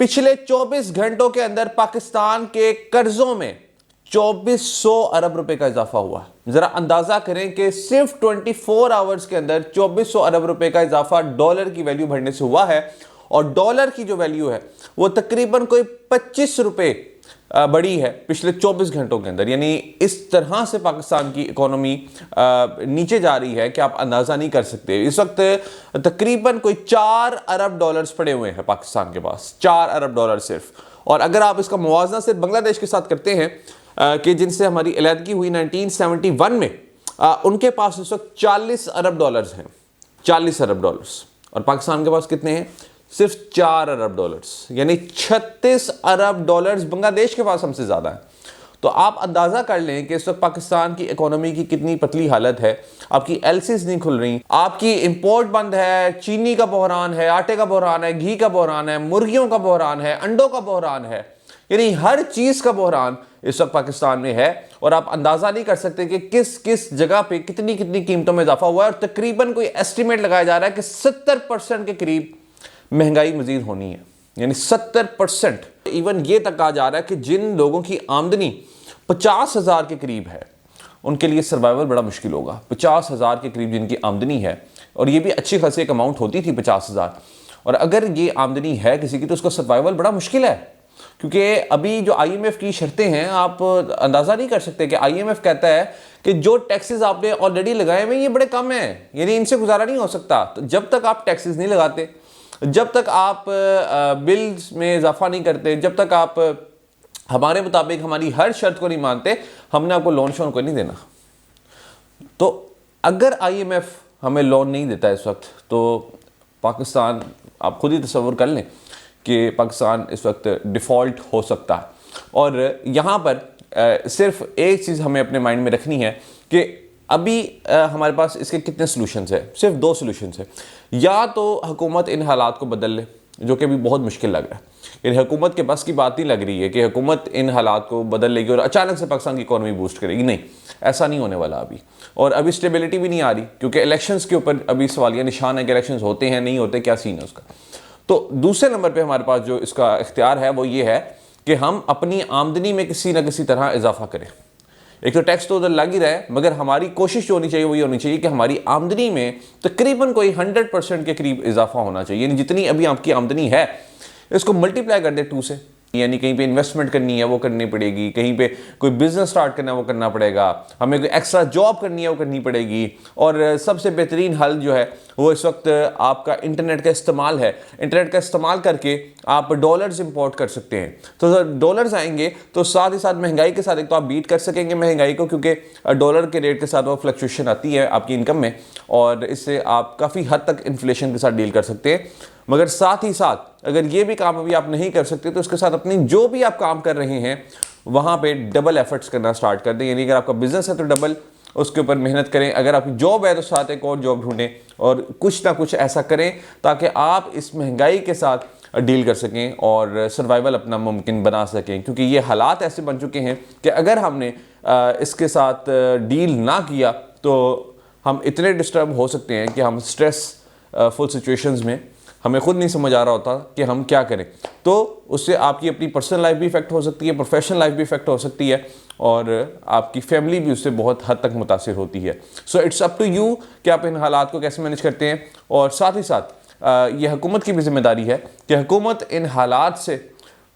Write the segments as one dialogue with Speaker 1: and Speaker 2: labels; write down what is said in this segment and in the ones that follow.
Speaker 1: पिछले 24 घंटों के अंदर पाकिस्तान के कर्जों में 2400 अरब रुपए का इजाफा हुआ है। जरा अंदाजा करें कि सिर्फ 24 आवर्स के अंदर 2400 अरब रुपए का इजाफा डॉलर की वैल्यू बढ़ने से हुआ है, और डॉलर की जो वैल्यू है वो तकरीबन कोई 25 रुपए बढ़ी है पिछले 24 घंटों के अंदर। यानी इस तरह से पाकिस्तान की इकोनॉमी नीचे जा रही है कि आप अंदाज़ा नहीं कर सकते। इस वक्त तकरीबन कोई 4 अरब डॉलर्स पड़े हुए हैं पाकिस्तान के पास, 4 अरब डॉलर सिर्फ। और अगर आप इसका मुवाजना सिर्फ बांग्लादेश के साथ करते हैं कि जिनसे हमारी अलहदगी हुई 1971 में, उनके पास इस वक्त 40 अरब डॉलर्स हैं, 40 अरब डॉलर्स। और पाकिस्तान के पास कितने हैं? सिर्फ 4 अरब डॉलर्स, यानी 36 अरब डॉलर्स बांग्लादेश के पास हमसे ज़्यादा है। तो आप अंदाज़ा कर लें कि इस वक्त पाकिस्तान की इकोनॉमी की कितनी पतली हालत है। आपकी एलसीज नहीं खुल रही, आपकी इंपोर्ट बंद है, चीनी का बहरान है, आटे का बहरान है, घी का बहरान है, मुर्गियों का बहरान है, अंडों का बहरान है, यानी हर चीज़ का बहरान इस वक्त पाकिस्तान में है। और आप अंदाज़ा नहीं कर सकते कि किस किस जगह पे कितनी कितनी कीमतों में इजाफा हुआ है। और तकरीबन कोई एस्टिमेट लगाया जा रहा है कि 70% के करीब महंगाई मजीद होनी है, यानी 70%। इवन ये तक कहा जा रहा है कि जिन लोगों की आमदनी 50,000 के करीब है उनके लिए सर्वाइवल बड़ा मुश्किल होगा। 50,000 के करीब जिनकी आमदनी है, और ये भी अच्छी खासी एक अमाउंट होती थी 50,000, और अगर ये आमदनी है किसी की तो उसका सर्वाइवल बड़ा मुश्किल है। क्योंकि अभी जो IMF की शर्तें हैं, आप अंदाज़ा नहीं कर सकते कि IMF कहता है कि जो टैक्सेस आपने ऑलरेडी लगाए हुए ये बड़े कम हैं, यानी इनसे गुजारा नहीं हो सकता। तो जब तक आप टैक्सेस नहीं लगाते, जब तक आप बिल्स में इजाफा नहीं करते, जब तक आप हमारे मुताबिक हमारी हर शर्त को नहीं मानते, हमने आपको लोन शोन को नहीं देना। तो अगर IMF हमें लोन नहीं देता इस वक्त, तो पाकिस्तान, आप खुद ही तसव्वुर कर लें कि पाकिस्तान इस वक्त डिफ़ॉल्ट हो सकता है। और यहाँ पर सिर्फ एक चीज़ हमें अपने माइंड में रखनी है कि अभी हमारे पास इसके कितने सॉल्यूशंस हैं। सिर्फ 2 सॉल्यूशंस हैं। या तो हुकूमत इन हालात को बदल ले, जो कि अभी बहुत मुश्किल लग रहा है, यानी हुकूमत के बस की बात नहीं लग रही है कि हुकूमत इन हालात को बदल लेगी और अचानक से पाकिस्तान की इकोनॉमी बूस्ट करेगी। नहीं, ऐसा नहीं होने वाला अभी। और अभी स्टेबिलिटी भी नहीं आ रही, क्योंकि इलेक्शंस के ऊपर अभी सवालिया निशान है कि इलेक्शंस होते हैं नहीं होते, क्या सीन है उसका। तो दूसरे नंबर पे हमारे पास जो इसका इख्तियार है वो ये है कि हम अपनी आमदनी में किसी न किसी तरह इजाफा करें। एक तो टैक्स तो उधर लग ही रहा है, मगर हमारी कोशिश जो होनी चाहिए वो ये होनी चाहिए कि हमारी आमदनी में तकरीबन कोई 100% के करीब इजाफा होना चाहिए। यानी जितनी अभी आपकी आमदनी है इसको मल्टीप्लाई कर दे 2 से। यानी कहीं पे इन्वेस्टमेंट करनी है वो करनी पड़ेगी, कहीं पे कोई बिजनेस स्टार्ट करना है वो करना पड़ेगा, हमें कोई एक्स्ट्रा जॉब करनी है वो करनी पड़ेगी। और सबसे बेहतरीन हल जो है वो इस वक्त आपका इंटरनेट का इस्तेमाल है। इंटरनेट का इस्तेमाल करके आप डॉलर्स इंपोर्ट कर सकते हैं। तो डॉलर्स आएंगे तो साथ ही साथ महंगाई के साथ एक तो आप बीट कर सकेंगे महंगाई को, क्योंकि डॉलर के रेट के साथ वो फ्लक्चुएशन आती है आपकी इनकम में, और इससे आप काफ़ी हद तक इन्फ्लेशन के साथ डील कर सकते हैं। मगर साथ ही साथ अगर ये भी काम अभी आप नहीं कर सकते तो उसके साथ अपनी जो भी आप काम कर रहे हैं वहाँ पे डबल एफर्ट्स करना स्टार्ट कर दें। यानी अगर आपका बिजनेस है तो डबल उसके ऊपर मेहनत करें, अगर आपकी जॉब है तो साथ एक और जॉब ढूंढें, और कुछ ना कुछ ऐसा करें ताकि आप इस महंगाई के साथ डील कर सकें और सर्वाइवल अपना मुमकिन बना सकें। क्योंकि ये हालात ऐसे बन चुके हैं कि अगर हमने इसके साथ डील ना किया तो हम इतने डिस्टर्ब हो सकते हैं कि हम स्ट्रेस फुल सिचुएशंस में हमें खुद नहीं समझ आ रहा होता कि हम क्या करें। तो उससे आपकी अपनी पर्सनल लाइफ भी इफेक्ट हो सकती है, प्रोफेशनल लाइफ भी इफेक्ट हो सकती है, और आपकी फैमिली भी उससे बहुत हद तक मुतासिर होती है। So it's up to you कि आप इन हालात को कैसे मैनेज करते हैं। और साथ ही साथ ये हुकूमत की भी जिम्मेदारी है कि हुकूमत इन हालात से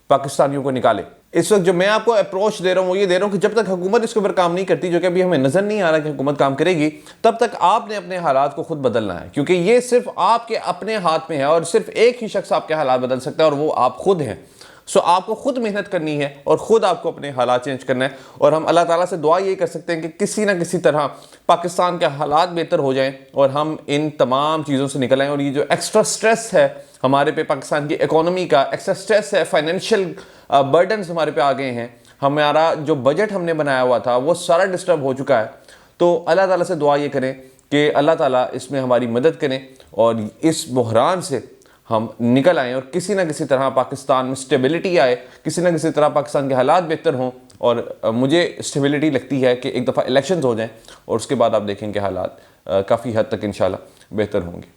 Speaker 1: पाकिस्तानियों को निकाले। इस वक्त जो मैं आपको अप्रोच दे रहा हूँ वो ये दे रहा हूँ कि जब तक हुकूमत इसके ऊपर काम नहीं करती, जो कि अभी हमें नज़र नहीं आ रहा कि हुकूमत काम करेगी, तब तक आपने अपने हालात को खुद बदलना है। क्योंकि ये सिर्फ आपके अपने हाथ में है, और सिर्फ एक ही शख्स आपके हालात बदल सकता है, और वो आप खुद हैं। सो आपको खुद मेहनत करनी है और ख़ुद आपको अपने हालात चेंज करना है। और हम अल्लाह ताला से दुआ ये कर सकते हैं कि किसी ना किसी तरह पाकिस्तान के हालात बेहतर हो जाएं और हम इन तमाम चीज़ों से निकल आएँ। और ये जो एक्स्ट्रा स्ट्रेस है हमारे पे, पाकिस्तान की इकोनॉमी का एक्स्ट्रा स्ट्रेस है, फाइनेंशियल बर्डन्स हमारे पे आ गए हैं, हमारा जो बजट हमने बनाया हुआ था वो सारा डिस्टर्ब हो चुका है। तो अल्लाह ताला से दुआ ये करें कि अल्लाह ताला इसमें हमारी मदद करें और इस बहरान से हम निकल आएँ और किसी न किसी तरह पाकिस्तान में स्टेबिलिटी आए, किसी न किसी तरह पाकिस्तान के हालात बेहतर हों। और मुझे स्टेबिलिटी लगती है कि एक दफ़ा इलेक्शंस हो जाएं और उसके बाद आप देखें कि हालात काफ़ी हद तक इंशाल्लाह बेहतर होंगे।